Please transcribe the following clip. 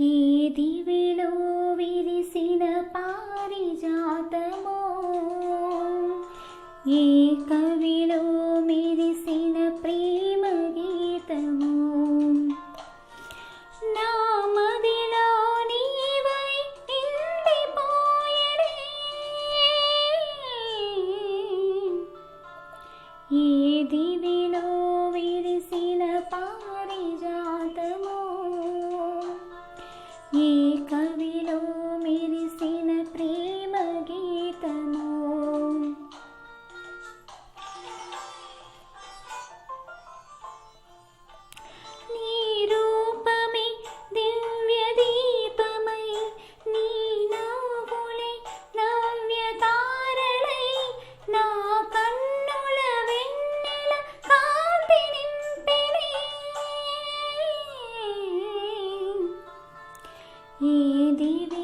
ఏ దివిలో విరిసిన పారిజాతమో, ఏ కవిలో మెరిసిన ప్రేమ గీతమో, నా మదిలో నీవై నిండిపోయెనే. ఏ దివిలో విరిసిన పారిజాతమో, ఏ కవిలో మెరిసిన ప్రేమ గీతమో. నీ రూపమే దివ్య దీపమై, నీ నవ్వులే నవ్య తారలై, నా కన్నుల వెన్నెల కాంతి నింపెనే. ఏ దివి